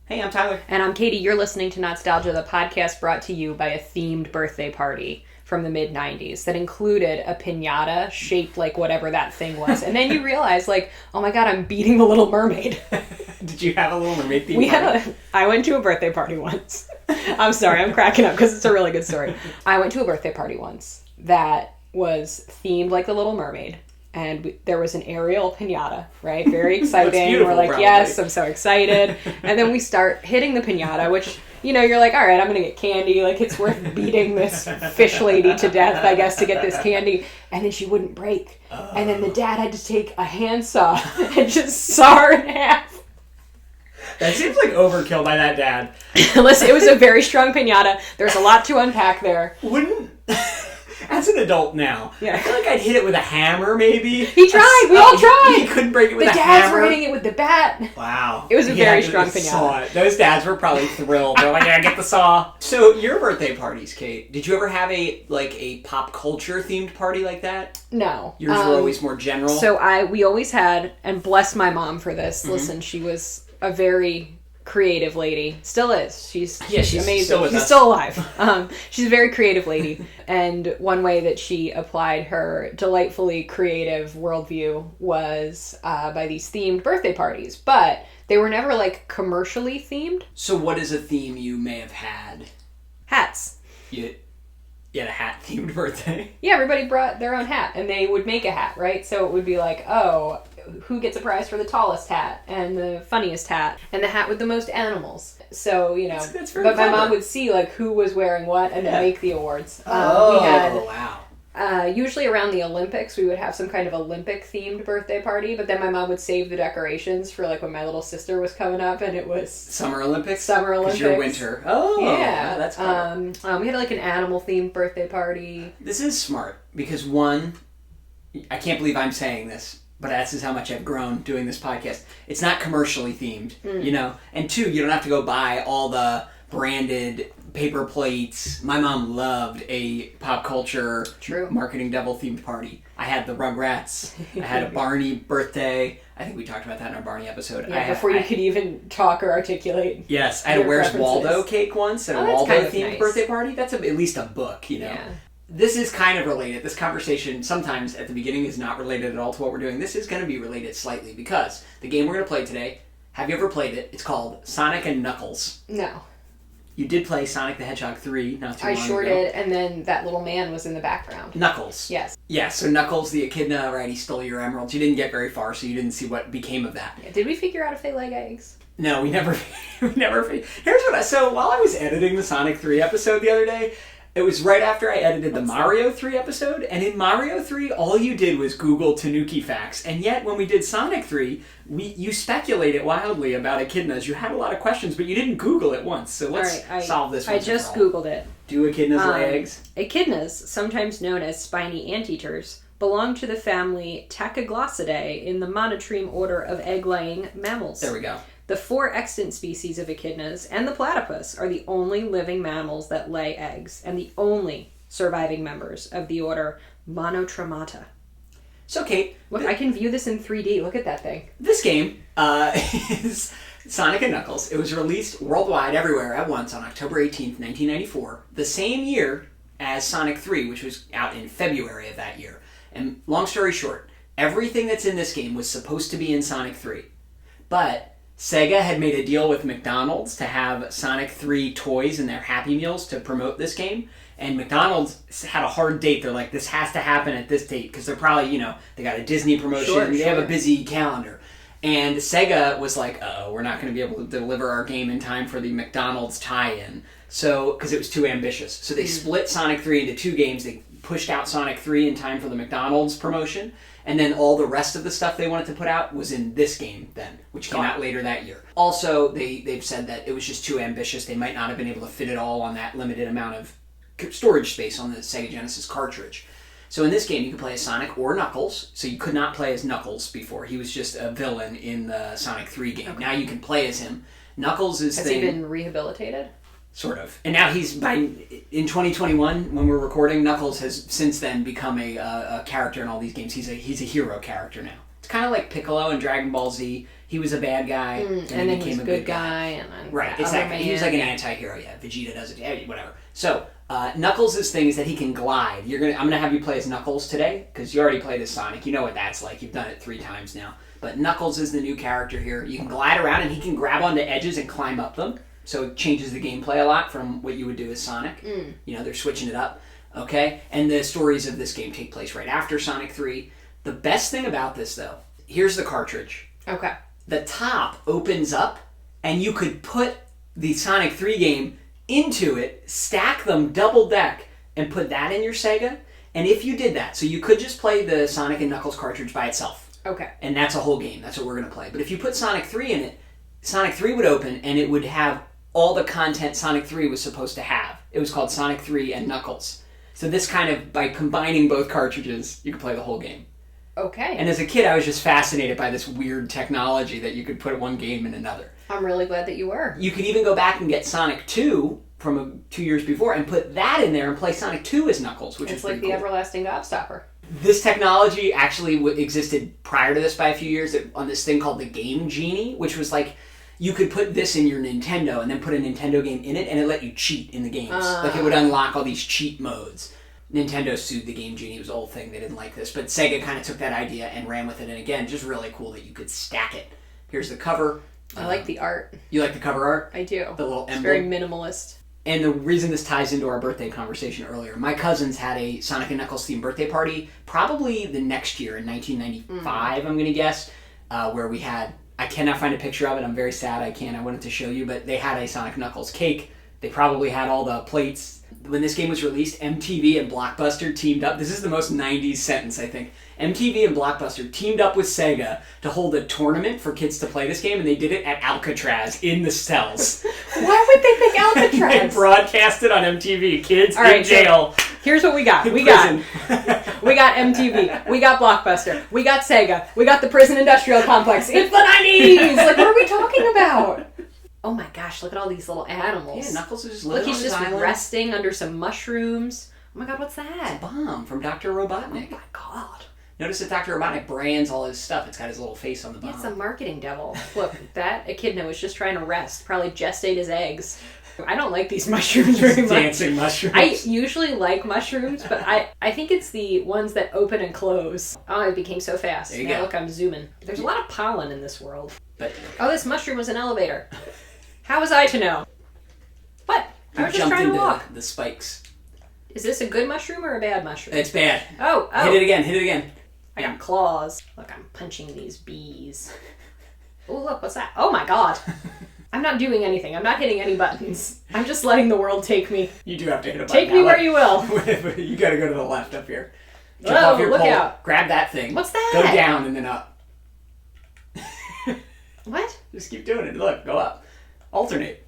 Hey, I'm Tyler. And I'm Katie. You're listening to Not-Stalgia, the podcast brought to you by a themed birthday party from the mid-90s that included a piñata shaped like whatever that thing was. And then you realize, like, oh my god, I'm beating the Little Mermaid. Did you have a Little Mermaid theme party? I went to a birthday party once. I'm sorry, I'm cracking up because it's a really good story. I went to a birthday party once that was themed like the Little Mermaid. And there was an aerial piñata, right? Very exciting. We're like, probably. Yes, I'm so excited. And then we start hitting the piñata, which, you know, you're like, all right, I'm going to get candy. Like, it's worth beating this fish lady to death, I guess, to get this candy. And then she wouldn't break. And then the dad had to take a handsaw and just saw her in half. That seems like overkill by that dad. Listen, it was a very strong piñata. There's a lot to unpack there. Wouldn't... As an adult now, Yeah. I feel like I'd hit it with a hammer, maybe. He tried. We all tried. He couldn't break it with a hammer. The dads were hitting it with the bat. Wow. It was a very strong piñata. Saw it. Those dads were probably thrilled. They're like, yeah, get the saw. So your birthday parties, Kate, did you ever have a pop culture themed party like that? No. Yours were always more general? So we always had, and bless my mom for this. Mm-hmm. Listen, she was a very creative lady. Still is. She's amazing. She's still alive. She's a very creative lady. And one way that she applied her delightfully creative worldview was by these themed birthday parties. But they were never like commercially themed. So what is a theme you may have had? Hats. You had a hat themed birthday? Yeah, everybody brought their own hat and they would make a hat, right? So it would be like, oh, who gets a prize for the tallest hat and the funniest hat and the hat with the most animals. So, you know, that's very but my clever. mom would see like who was wearing what and then make the awards. Wow. Usually around the Olympics, we would have some kind of Olympic themed birthday party, but then my mom would save the decorations for like when my little sister was coming up and it was Summer Olympics? Summer Olympics. 'Cause you're winter. Oh, yeah. That's clever. We had like an animal themed birthday party. This is smart because one, I can't believe I'm saying this, but this is how much I've grown doing this podcast. It's not commercially themed, you know? And two, you don't have to go buy all the branded paper plates. My mom loved a pop culture marketing devil themed party. I had the Rugrats. I had a Barney birthday. I think we talked about that in our Barney episode. Yeah, before you could even talk or articulate. Yes, I had a Where's Waldo cake once at a Waldo themed nice. birthday party. That's at least a book, you know? Yeah. This is kind of related. This conversation sometimes at the beginning is not related at all to what we're doing. This is going to be related slightly because the game we're going to play today, have you ever played it? It's called Sonic and Knuckles. No. You did play Sonic the Hedgehog 3 not too long ago. I sure did, and then that little man was in the background. Knuckles. Yes. Yeah, so Knuckles, the echidna, right, he stole your emeralds. You didn't get very far, so you didn't see what became of that. Yeah. Did we figure out if they lay eggs? No, we never... So while I was editing the Sonic 3 episode the other day, it was right after I edited the Mario 3 episode, and in Mario 3, all you did was Google Tanuki facts, and yet when we did Sonic 3, you speculated wildly about echidnas. You had a lot of questions, but you didn't Google it once, so let's solve this one. I just Googled it. Do echidnas lay eggs? Echidnas, sometimes known as spiny anteaters, belong to the family Tachyglossidae in the monotreme order of egg-laying mammals. There we go. The 4 extant species of echidnas and the platypus are the only living mammals that lay eggs and the only surviving members of the order Monotremata. So, Kate... Look, I can view this in 3D. Look at that thing. This game is Sonic and Knuckles. It was released worldwide everywhere at once on October 18th, 1994, the same year as Sonic 3, which was out in February of that year. And long story short, everything that's in this game was supposed to be in Sonic 3. But Sega had made a deal with McDonald's to have Sonic 3 toys in their Happy Meals to promote this game. And McDonald's had a hard date. They're like, this has to happen at this date. Because they're probably, you know, they got a Disney promotion. They have a busy calendar. And Sega was like, uh-oh, we're not going to be able to deliver our game in time for the McDonald's tie-in. So, because it was too ambitious. So they split Sonic 3 into 2 games. They pushed out Sonic 3 in time for the McDonald's promotion. And then all the rest of the stuff they wanted to put out was in this game then, which came out later that year. Also, they've said that it was just too ambitious. They might not have been able to fit it all on that limited amount of storage space on the Sega Genesis cartridge. So in this game, you could play as Sonic or Knuckles. So you could not play as Knuckles before. He was just a villain in the Sonic 3 game. Okay. Now you can play as him. Knuckles is... Has he been rehabilitated? Sort of. And now he's, in 2021, when we're recording, Knuckles has since then become a character in all these games. He's a hero character now. It's kind of like Piccolo in Dragon Ball Z. he was a bad guy, and then he became a good guy. And then right, exactly. He was like an anti-hero, Vegeta does it, whatever. So, Knuckles' thing is that he can glide. I'm gonna have you play as Knuckles today, because you already played as Sonic. You know what that's like. You've done it 3 times now. But Knuckles is the new character here. You can glide around, and he can grab onto edges and climb up them. So it changes the gameplay a lot from what you would do as Sonic. They're switching it up. Okay? And the stories of this game take place right after Sonic 3. The best thing about this, though, here's the cartridge. Okay. The top opens up, and you could put the Sonic 3 game into it, stack them double deck, and put that in your Sega. And if you did that, so you could just play the Sonic and Knuckles cartridge by itself. Okay. And that's a whole game. That's what we're going to play. But if you put Sonic 3 in it, Sonic 3 would open, and it would have all the content Sonic 3 was supposed to have. It was called Sonic 3 and Knuckles. So this kind of, by combining both cartridges, you could play the whole game. Okay. And as a kid, I was just fascinated by this weird technology that you could put one game in another. I'm really glad that you were. You could even go back and get Sonic 2 from 2 years before and put that in there and play Sonic 2 as Knuckles, which is like the everlasting gobstopper. This technology actually existed prior to this by a few years on this thing called the Game Genie, which was like, you could put this in your Nintendo and then put a Nintendo game in it, and it let you cheat in the games. Like, it would unlock all these cheat modes. Nintendo sued the Game Genie. It was an old thing. They didn't like this. But Sega kind of took that idea and ran with it. And again, just really cool that you could stack it. Here's the cover. I like the art. You like the cover art? I do. The little emblem. It's very minimalist. And the reason this ties into our birthday conversation earlier, my cousins had a Sonic and Knuckles themed birthday party probably the next year in 1995, I'm going to guess, where we had... I cannot find a picture of it. I'm very sad I can't. I wanted to show you, but they had a Sonic Knuckles cake. They probably had all the plates. When this game was released, MTV and Blockbuster teamed up. This is the most 90s sentence, I think. MTV and Blockbuster teamed up with Sega to hold a tournament for kids to play this game, and they did it at Alcatraz in the cells. Why would they pick Alcatraz? They broadcast it on MTV. Kids all right, in jail. So here's what we got. We got MTV. We got Blockbuster. We got Sega. We got the prison industrial complex. It's the 90s! Like, what are we talking about? Oh my gosh, look at all these little animals. Yeah, Knuckles is just living Look, on he's just island. resting under some mushrooms. Oh my god, what's that? It's a bomb from Dr. Robotnik. Oh my god. Notice that Dr. Robotnik brands all his stuff. It's got his little face on the bomb. Yeah, it's a marketing devil. Look, that echidna was just trying to rest. Probably gestate his eggs. I don't like these mushrooms very much. Dancing mushrooms. I usually like mushrooms, but I think it's the ones that open and close. Oh, it became so fast. There you now go. Look, I'm zooming. There's a lot of pollen in this world. But oh, this mushroom was an elevator. How was I to know? What? I was just trying to walk. The spikes. Is this a good mushroom or a bad mushroom? It's bad. Oh. Hit it again. I got claws. Look, I'm punching these bees. Oh, look, what's that? Oh my god. I'm not doing anything. I'm not hitting any buttons. I'm just letting the world take me. You do have to hit a button. Take me where you will. You gotta go to the left up here. Jump off your pole, out. Grab that thing. What's that? Go down and then up. What? Just keep doing it. Look, go up. Alternate.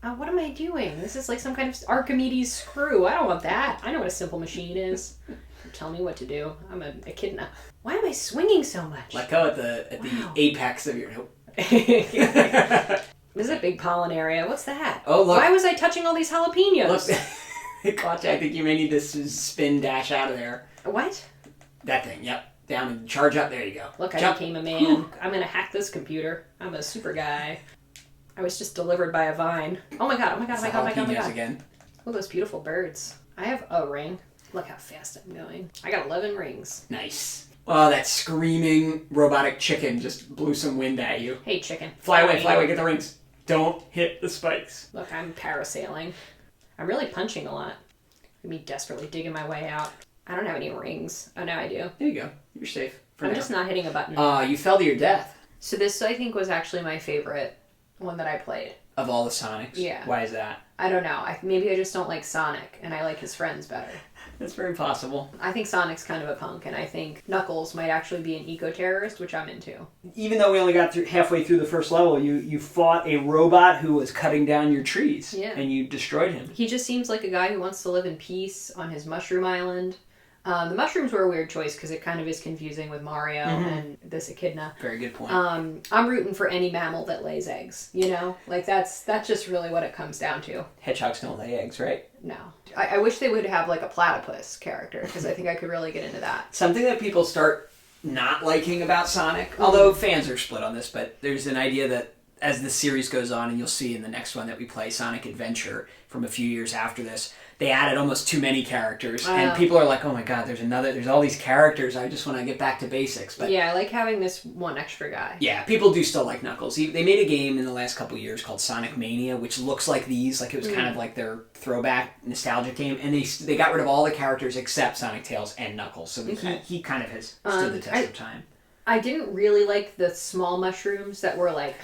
What am I doing? This is like some kind of Archimedes screw. I don't want that. I know what a simple machine is. Tell me what to do. I'm an echidna. Why am I swinging so much? Let go at the apex of your... This is a big pollen area. What's that? Oh, look. Why was I touching all these jalapenos? Look. Gotcha. I think you may need to spin dash out of there. What? That thing, yep. Down and charge up. There you go. Look, I Jump. became a man. I'm going to hack this computer. I'm a super guy. I was just delivered by a vine. Oh my god, oh my god, oh my god, oh my god, oh my god. Again. Look at those beautiful birds. I have a ring. Look how fast I'm going. I got 11 rings. Nice. Oh, that screaming robotic chicken just blew some wind at you. Hey, chicken. Fly away, get the rings. Don't hit the spikes. Look, I'm parasailing. I'm really punching a lot. Me desperately digging my way out. I don't have any rings. Oh, no, I do. There you go. You're safe. I'm just not hitting a button. You fell to your death. So this, I think, was actually my favorite one that I played. Of all the Sonics? Yeah. Why is that? I don't know. Maybe I just don't like Sonic, and I like his friends better. That's very possible. I think Sonic's kind of a punk, and I think Knuckles might actually be an eco-terrorist, which I'm into. Even though we only got halfway through the first level, you fought a robot who was cutting down your trees. Yeah. And you destroyed him. He just seems like a guy who wants to live in peace on his mushroom island. The mushrooms were a weird choice because it kind of is confusing with Mario and this echidna. Very good point. I'm rooting for any mammal that lays eggs, you know? Like, that's just really what it comes down to. Hedgehogs don't lay eggs, right? No. I wish they would have, like, a platypus character because I think I could really get into that. Something that people start not liking about Sonic. Although fans are split on this, but there's an idea that as the series goes on, and you'll see in the next one that we play, Sonic Adventure, from a few years after this, they added almost too many characters, and people are like, "Oh my god, there's all these characters. I just want to get back to basics." But yeah, I like having this one extra guy. Yeah, people do still like Knuckles. They made a game in the last couple of years called Sonic Mania, which looks like these, like it was kind of like their throwback nostalgia game, and they got rid of all the characters except Sonic, Tails, and Knuckles. So he kind of has stood the test of time. I didn't really like the small mushrooms that were like.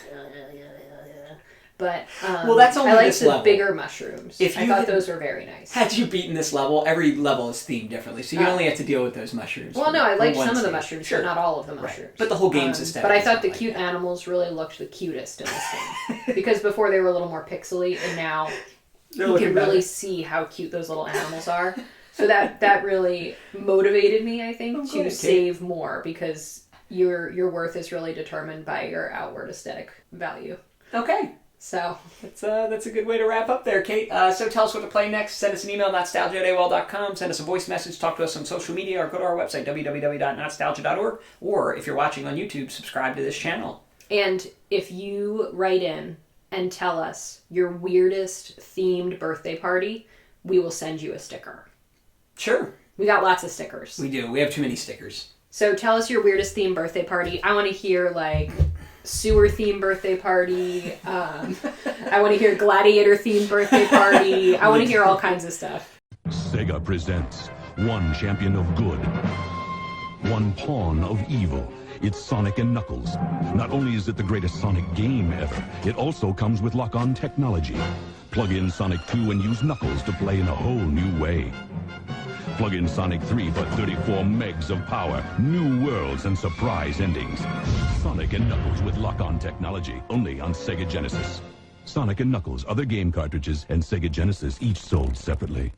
But well, that's only I like this the level. Bigger mushrooms. I thought those were very nice. Had you beaten this level, every level is themed differently, so you only have to deal with those mushrooms. Well, no, I liked some of the mushrooms, but not all of the mushrooms. Right. But the whole game's aesthetic. But I thought the cute animals really looked the cutest in this game. Because before they were a little more pixely, and now you can really see how cute those little animals are. So that really motivated me, I think, to save more, because your worth is really determined by your outward aesthetic value. Okay. So that's a good way to wrap up there, Kate. So tell us what to play next. Send us an email, notstalgia@aol.com. Send us a voice message. Talk to us on social media, or go to our website, www.notstalgia.org. Or if you're watching on YouTube, subscribe to this channel. And if you write in and tell us your weirdest themed birthday party, we will send you a sticker. Sure. We got lots of stickers. We do. We have too many stickers. So tell us your weirdest themed birthday party. I want to hear, like, sewer themed birthday party. I want to hear gladiator themed birthday party. I want to hear all kinds of stuff. Sega presents one champion of good, one pawn of evil. It's Sonic and Knuckles. Not only is it the greatest Sonic game ever, it also comes with lock-on technology. Plug in Sonic 2 and use Knuckles to play in a whole new way. Plug in Sonic 3 for 34 megs of power, new worlds, and surprise endings. Sonic and Knuckles with lock-on technology, only on Sega Genesis. Sonic and Knuckles, other game cartridges, and Sega Genesis, each sold separately.